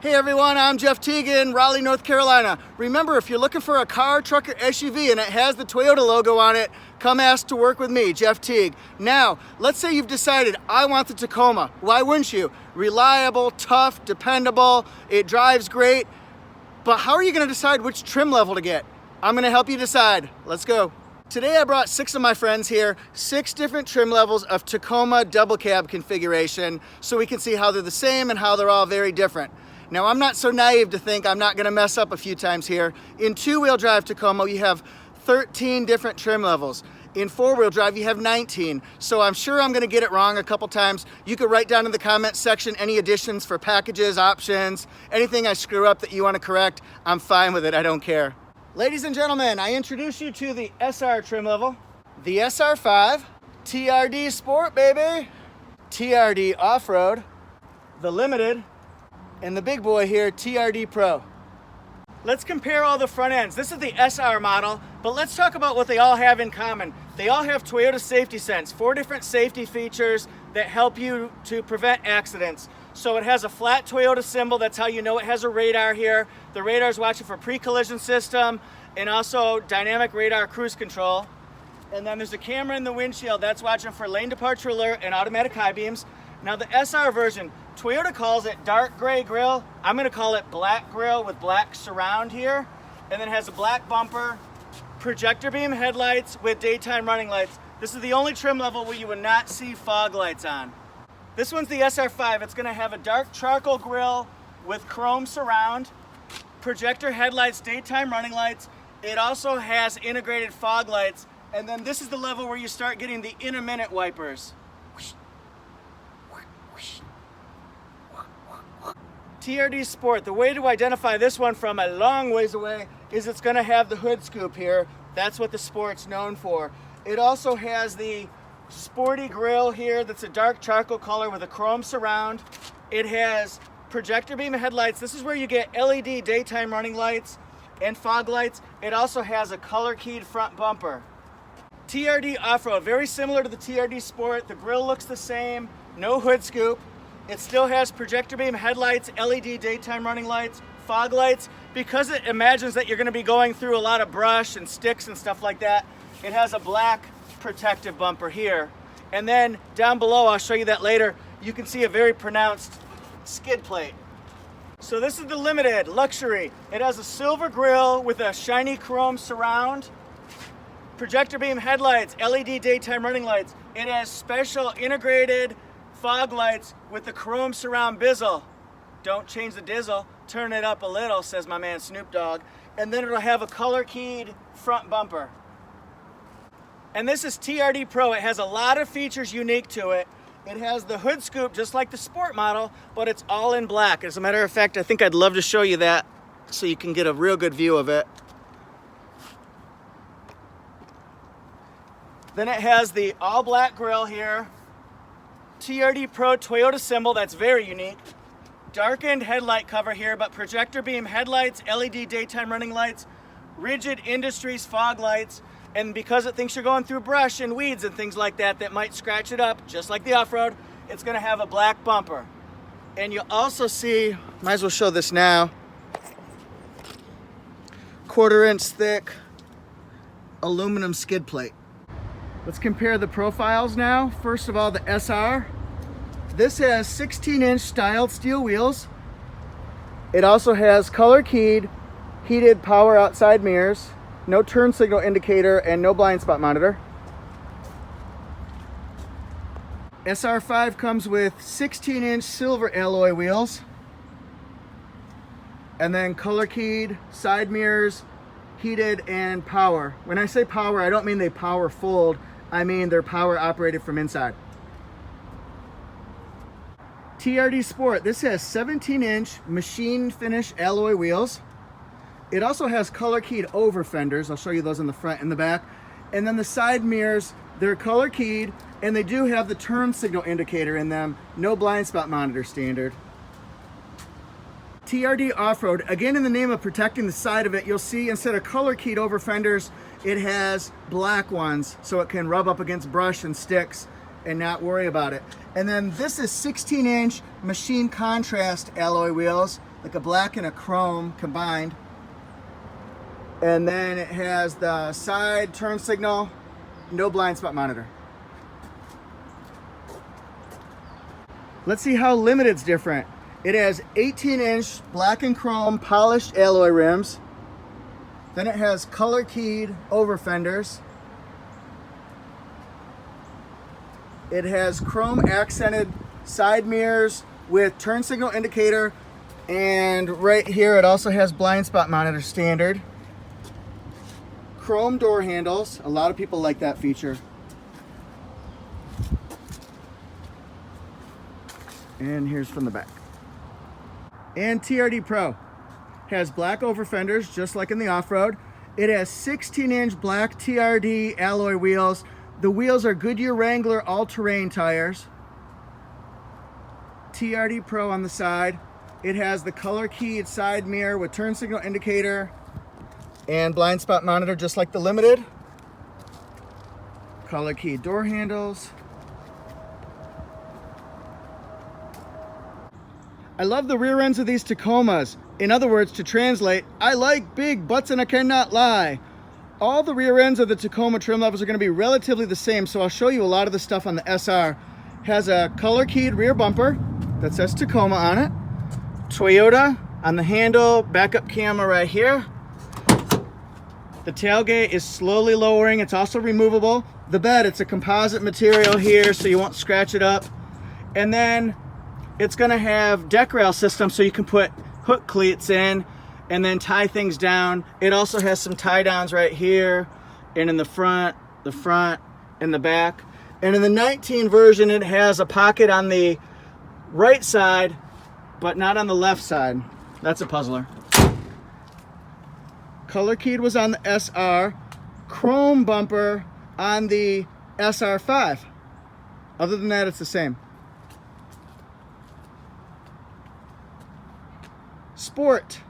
Hey everyone, I'm Jeff Teagan, Raleigh, North Carolina. Remember, if you're looking for a car, truck, or SUV and it has the Toyota logo on it, come ask to work with me, Jeff Teague. Now, let's say you've decided, I want the Tacoma. Why wouldn't you? Reliable, tough, dependable, it drives great. But how are you gonna decide which trim level to get? I'm gonna help you decide. Let's go. Today I brought 6 of my friends here, 6 different trim levels of Tacoma double cab configuration, so we can see how they're the same and how they're all very different. Now, I'm not so naive to think I'm not gonna mess up a few times here. In 2-wheel drive Tacoma, you have 13 different trim levels. In 4-wheel drive, you have 19. So I'm sure I'm gonna get it wrong a couple times. You could write down in the comments section any additions for packages, options, anything I screw up that you wanna correct. I'm fine with it, I don't care. Ladies and gentlemen, I introduce you to the SR trim level, the SR5, TRD Sport, baby, TRD OffRoad, the Limited, and the big boy here, TRD Pro. Let's compare all the front ends. This is the SR model, but let's talk about what they all have in common. They all have Toyota Safety Sense, 4 different safety features that help you to prevent accidents. So it has a flat Toyota symbol, that's how you know it has a radar here. The radar is watching for pre-collision system and also dynamic radar cruise control. And then there's a camera in the windshield that's watching for lane departure alert and automatic high beams. Now the SR version, Toyota calls it dark gray grille. I'm gonna call it black grille with black surround here. And then it has a black bumper, projector beam headlights with daytime running lights. This is the only trim level where you would not see fog lights on. This one's the SR5. It's gonna have a dark charcoal grille with chrome surround, projector headlights, daytime running lights. It also has integrated fog lights. And then this is the level where you start getting the intermittent wipers. TRD Sport, the way to identify this one from a long ways away is it's gonna have the hood scoop here. That's what the Sport's known for. It also has the sporty grille here that's a dark charcoal color with a chrome surround. It has projector beam headlights. This is where you get LED daytime running lights and fog lights. It also has a color keyed front bumper. TRD OffRoad, very similar to the TRD Sport. The grille looks the same, no hood scoop. It still has projector beam headlights, LED daytime running lights, fog lights. Because it imagines that you're gonna be going through a lot of brush and sticks and stuff like that, it has a black protective bumper here. And then down below, I'll show you that later, you can see a very pronounced skid plate. So this is the Limited Luxury. It has a silver grille with a shiny chrome surround, projector beam headlights, LED daytime running lights. It has special integrated fog lights with the chrome surround bezel. Don't change the diesel, turn it up a little, says my man Snoop Dogg. And then it'll have a color keyed front bumper. And this is TRD Pro. It has a lot of features unique to it. It has the hood scoop just like the Sport model, but it's all in black. As a matter of fact, I think I'd love to show you that so you can get a real good view of it. Then it has the all black grille here. TRD Pro Toyota symbol, that's very unique. Darkened headlight cover here, but projector beam headlights, LED daytime running lights, Rigid Industries fog lights, and because it thinks you're going through brush and weeds and things like that that might scratch it up, just like the off-road, it's gonna have a black bumper. And you'll also see, might as well show this now, 1/4-inch thick aluminum skid plate. Let's compare the profiles now. First of all, the SR. This has 16-inch styled steel wheels. It also has color keyed, heated power outside mirrors, no turn signal indicator, and no blind spot monitor. SR5 comes with 16-inch silver alloy wheels, and then color keyed side mirrors, heated, and power. When I say power, I don't mean they power fold. I mean they're power operated from inside. TRD Sport, this has 17-inch machine finish alloy wheels. It also has color keyed over fenders. I'll show you those in the front and the back. And then the side mirrors, they're color keyed, and they do have the turn signal indicator in them. No blind spot monitor standard. TRD OffRoad, again in the name of protecting the side of it, you'll see instead of color keyed over fenders, it has black ones so it can rub up against brush and sticks. and not worry about it. And then this is 16-inch machine contrast alloy wheels, like a black and a chrome combined. And then it has the side turn signal, no blind spot monitor. Let's see how Limited's different. It has 18-inch black and chrome polished alloy rims. Then it has color keyed over fenders. It has chrome accented side mirrors with turn signal indicator, and right here it also has blind spot monitor standard. Chrome door handles, a lot of people like that feature. And here's from the back. And TRD Pro has black over fenders, just like in the off-road. It has 16-inch black TRD alloy wheels. The wheels are Goodyear Wrangler all-terrain tires. TRD Pro on the side. It has the color keyed side mirror with turn signal indicator and blind spot monitor, just like the Limited. Color keyed door handles. I love the rear ends of these Tacomas. In other words, to translate, I like big butts and I cannot lie. All the rear ends of the Tacoma trim levels are going to be relatively the same, so I'll show you a lot of the stuff on the SR. Has a color keyed rear bumper that says Tacoma on it. Toyota on the handle, backup camera right here. The tailgate is slowly lowering. It's also removable. The bed, it's a composite material here, so you won't scratch it up. And then it's going to have deck rail system, so you can put hook cleats in and then tie things down. It also has some tie downs right here and in the front, and the back. And in the 19 version, it has a pocket on the right side, but not on the left side. That's a puzzler. Color keyed was on the SR, chrome bumper on the SR5. Other than that, it's the same. Sport,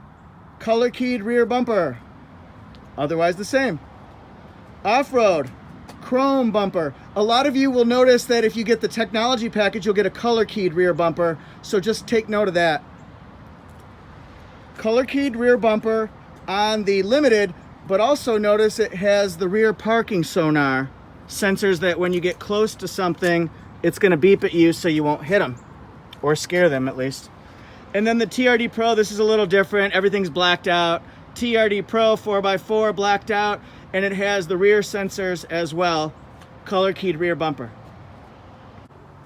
color keyed rear bumper, otherwise the same. Off-road, chrome bumper. A lot of you will notice that if you get the technology package, you'll get a color keyed rear bumper, so just take note of that. Color keyed rear bumper on the Limited, but also notice it has the rear parking sonar sensors that when you get close to something, it's going to beep at you so you won't hit them, or scare them at least. And then the TRD Pro, this is a little different. Everything's blacked out. TRD Pro 4x4 blacked out, and it has the rear sensors as well. Color keyed rear bumper.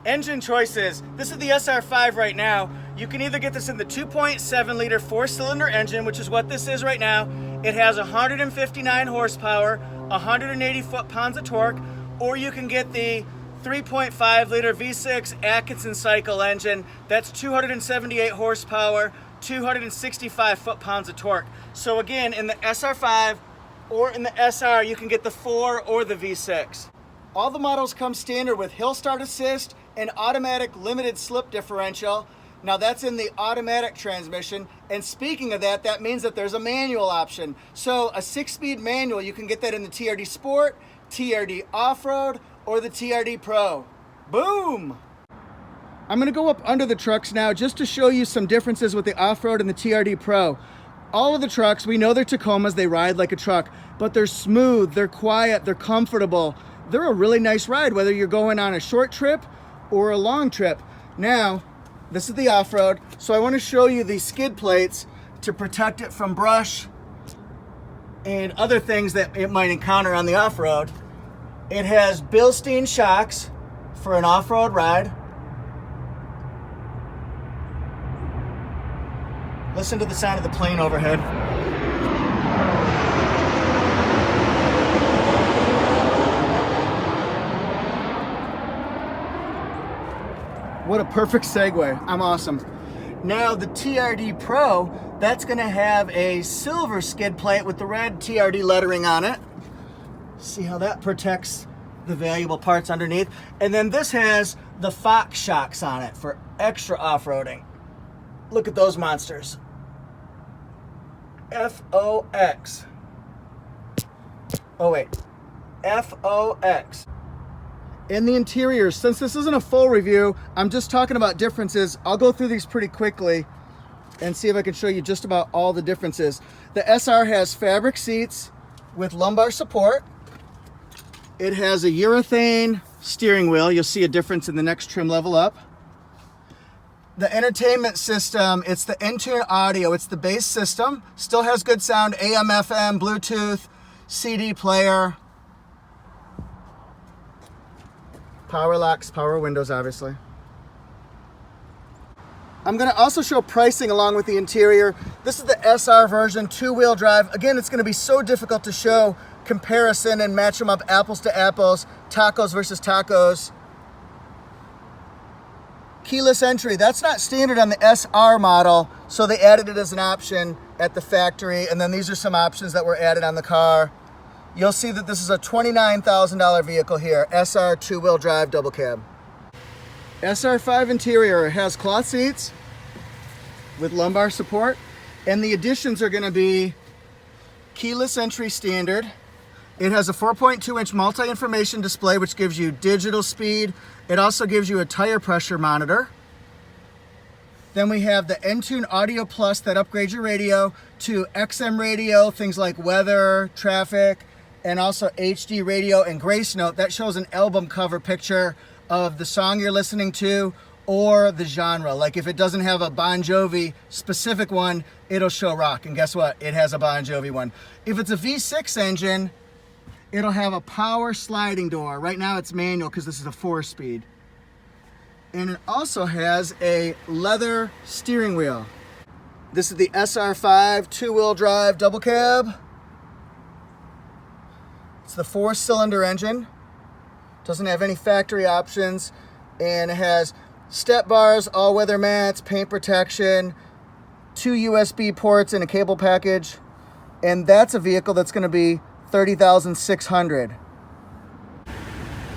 Engine choices. This is the SR5 right now. You can either get this in the 2.7 liter 4-cylinder engine, which is what this is right now. It has 159 horsepower, 180 foot-pounds of torque, or you can get the 3.5 liter V6 Atkinson cycle engine. That's 278 horsepower, 265 foot-pounds of torque. So again, in the SR5 or in the SR, you can get the 4 or the V6. All the models come standard with hill start assist and automatic limited slip differential. Now that's in the automatic transmission, and speaking of that, that means that there's a manual option. So a 6-speed manual, you can get that in the TRD Sport, TRD OffRoad, or the TRD Pro. Boom! I'm gonna go up under the trucks now just to show you some differences with the off-road and the TRD Pro. All of the trucks, we know they're Tacomas, they ride like a truck, but they're smooth, they're quiet, they're comfortable. They're a really nice ride, whether you're going on a short trip or a long trip. Now, this is the off-road, so I want to show you the skid plates to protect it from brush and other things that it might encounter on the off-road. It has Bilstein shocks for an off-road ride. Listen to the sound of the plane overhead. What a perfect segue. I'm awesome. Now the TRD Pro, that's going to have a silver skid plate with the red TRD lettering on it. See how that protects the valuable parts underneath. And then this has the Fox shocks on it for extra off-roading. Look at those monsters. F-O-X. Oh wait, F-O-X. In the interior, since this isn't a full review, I'm just talking about differences. I'll go through these pretty quickly and see if I can show you just about all the differences. The SR has fabric seats with lumbar support. It has a urethane steering wheel. You'll see a difference in the next trim level up. The entertainment system, it's the Entune audio. It's the base system. Still has good sound, AM, FM, Bluetooth, CD player. Power locks, power windows, obviously. I'm going to also show pricing along with the interior. This is the SR version, two-wheel drive. Again, it's going to be so difficult to show comparison and match them up apples to apples, tacos versus tacos. Keyless entry, that's not standard on the SR model, so they added it as an option at the factory, and then these are some options that were added on the car. You'll see that this is a $29,000 vehicle here, SR two-wheel drive double cab. SR5 Interior has cloth seats with lumbar support, and the additions are going to be keyless entry standard. It has a 4.2-inch multi-information display which gives you digital speed. It also gives you a tire pressure monitor. Then we have the Entune Audio Plus that upgrades your radio to XM radio, things like weather, traffic, and also HD radio and Grace Note. That shows an album cover picture of the song you're listening to or the genre. Like if it doesn't have a Bon Jovi specific one, it'll show rock. And guess what? It has a Bon Jovi one. If it's a V6 engine, it'll have a power sliding door. Right now it's manual because this is a 4-speed. And it also has a leather steering wheel. This is the SR5 two-wheel drive double cab. It's the 4-cylinder engine. Doesn't have any factory options. And it has step bars, all-weather mats, paint protection, 2 USB ports and a cable package. And that's a vehicle that's going to be $30,600.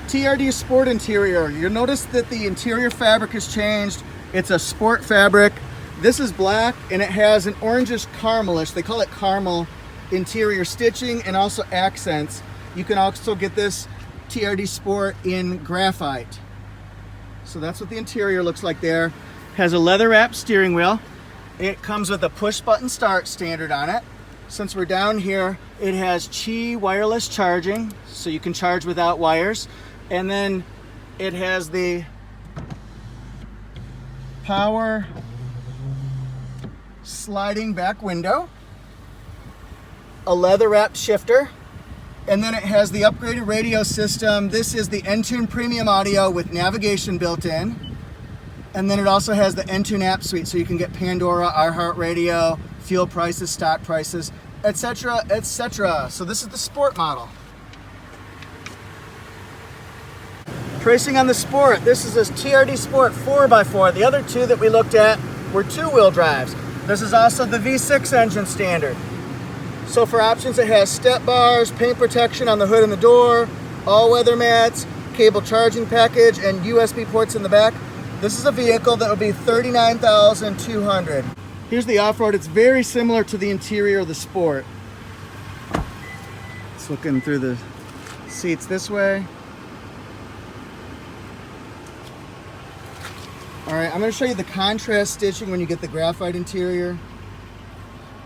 TRD Sport Interior. You'll notice that the interior fabric has changed. It's a sport fabric. This is black and it has an orangish caramelish, they call it caramel, interior stitching and also accents. You can also get this TRD Sport in graphite. So that's what the interior looks like there. Has a leather wrapped steering wheel. It comes with a push button start standard on it. Since we're down here, it has Qi wireless charging, so you can charge without wires. And then it has the power sliding back window, a leather wrapped shifter, and then it has the upgraded radio system. This is the Entune Premium Audio with navigation built in. And then it also has the Entune app suite, so you can get Pandora, iHeartRadio, fuel prices, stock prices, etc., etc. So this is the Sport model. Pricing on the Sport, this is a TRD Sport 4x4. The other two that we looked at were two-wheel drives. This is also the V6 engine standard. So for options, it has step bars, paint protection on the hood and the door, all-weather mats, cable charging package, and USB ports in the back. This is a vehicle that will be $39,200. Here's the off-road. It's very similar to the interior of the Sport. It's looking through the seats this way. All right, I'm going to show you the contrast stitching when you get the graphite interior.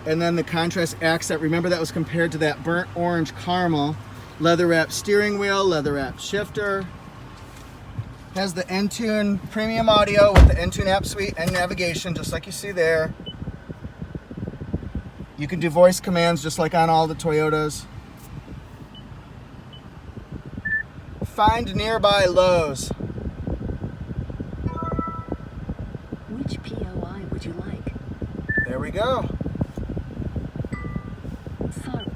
And then the contrast accent. Remember that was compared to that burnt orange caramel. Leather wrapped steering wheel, leather wrapped shifter. Has the Entune Premium Audio with the Entune app suite and navigation, just like you see there. You can do voice commands just like on all the Toyotas. Find nearby Lowe's. Which POI would you like? There we go. Sorry.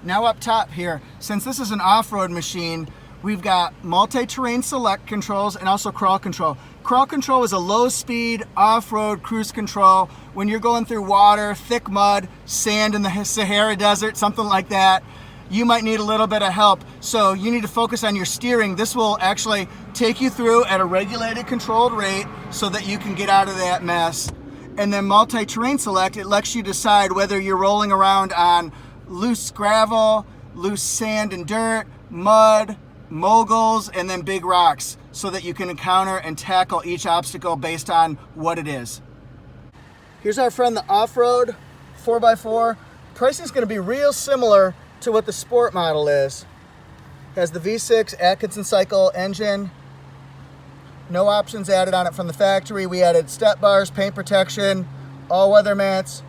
Now up top here, since this is an off-road machine, we've got multi-terrain select controls and also crawl control. Crawl control is a low-speed off-road cruise control when you're going through water, thick mud, sand in the Sahara Desert, something like that. You might need a little bit of help, so you need to focus on your steering. This will actually take you through at a regulated, controlled rate so that you can get out of that mess. And then multi-terrain select, it lets you decide whether you're rolling around on loose gravel, loose sand and dirt, mud, moguls, and then big rocks so that you can encounter and tackle each obstacle based on what it is. Here's our friend the Off-Road 4x4. Pricing is going to be real similar to what the Sport model is. Has the V6 Atkinson cycle engine. No options added on it from the factory. We added step bars, paint protection, all-weather mats,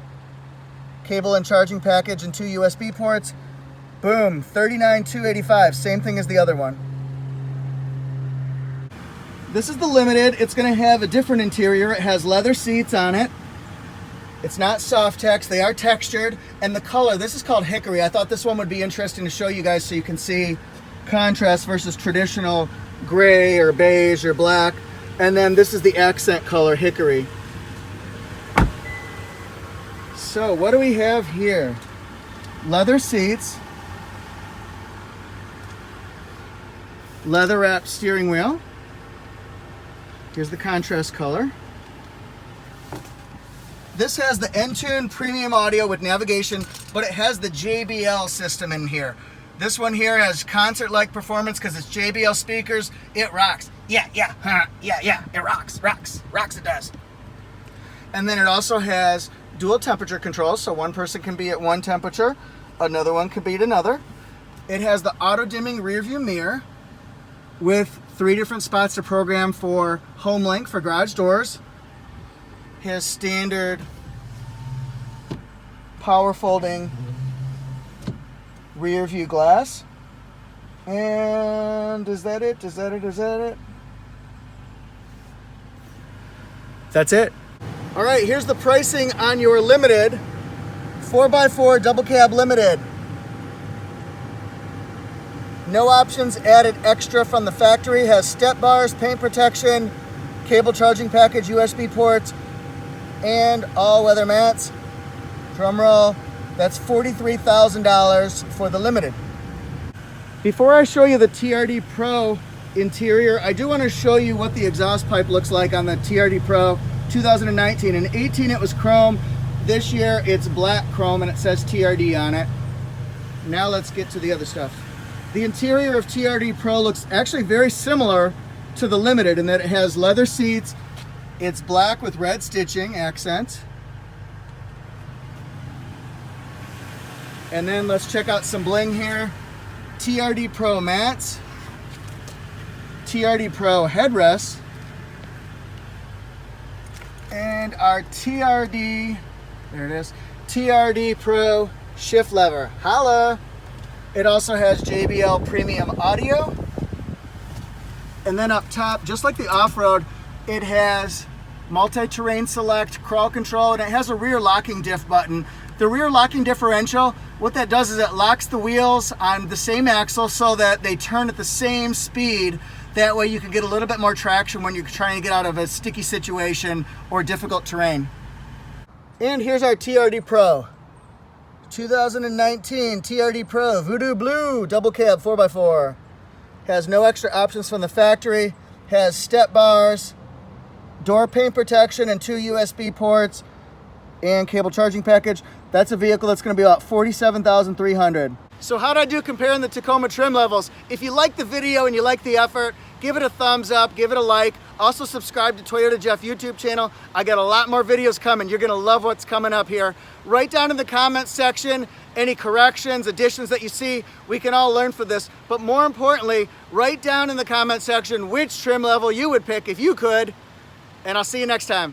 cable and charging package, and 2 USB ports. Boom, $39,285, same thing as the other one. This is the Limited. It's going to have a different interior. It has leather seats on it. It's not soft tex, they are textured. And the color, this is called Hickory. I thought this one would be interesting to show you guys so you can see contrast versus traditional gray or beige or black. And then this is the accent color, Hickory. So what do we have here? Leather seats, leather wrapped steering wheel. Here's the contrast color. This has the Entune premium audio with navigation, but it has the JBL system in here. This one here has concert-like performance because it's JBL speakers. It rocks. Yeah, it rocks, it does. And then it also has dual temperature controls, so one person can be at one temperature, another one can be at another. It has the auto-dimming rear view mirror with 3 different spots to program for home link for garage doors. Has standard power folding rear view glass. And is that it? That's it. All right, here's the pricing on your Limited 4x4 double cab Limited. No options added extra from the factory. Has step bars, paint protection, cable charging package, USB ports, and all-weather mats. Drum roll. That's $43,000 for the Limited. Before I show you the TRD Pro Interior, I do want to show you what the exhaust pipe looks like on the TRD Pro 2019. In 18 it was chrome. This year it's black chrome and it says TRD on it. Now let's get to the other stuff. The interior of TRD Pro looks actually very similar to the Limited in that it has leather seats. It's black with red stitching accent. And then let's check out some bling here. TRD Pro mats, TRD Pro headrests, and our TRD, there it is, TRD Pro shift lever. Holla! It also has JBL premium audio. And then up top, just like the Off-Road, it has multi-terrain select, crawl control, and it has a rear locking diff button. The rear locking differential, what that does is it locks the wheels on the same axle so that they turn at the same speed. That way you can get a little bit more traction when you're trying to get out of a sticky situation or difficult terrain. And here's our TRD Pro. 2019 TRD Pro Voodoo Blue double cab 4x4. Has no extra options from the factory. Has step bars, door paint protection, and 2 USB ports, and cable charging package. That's a vehicle that's going to be about $47,300. So how'd I do comparing the Tacoma trim levels? If you like the video and you like the effort, give it a thumbs up, give it a like. Also subscribe to Toyota Jeff YouTube channel. I got a lot more videos coming. You're going to love what's coming up here. Write down in the comments section any corrections, additions that you see. We can all learn from this. But more importantly, write down in the comment section which trim level you would pick if you could. And I'll see you next time.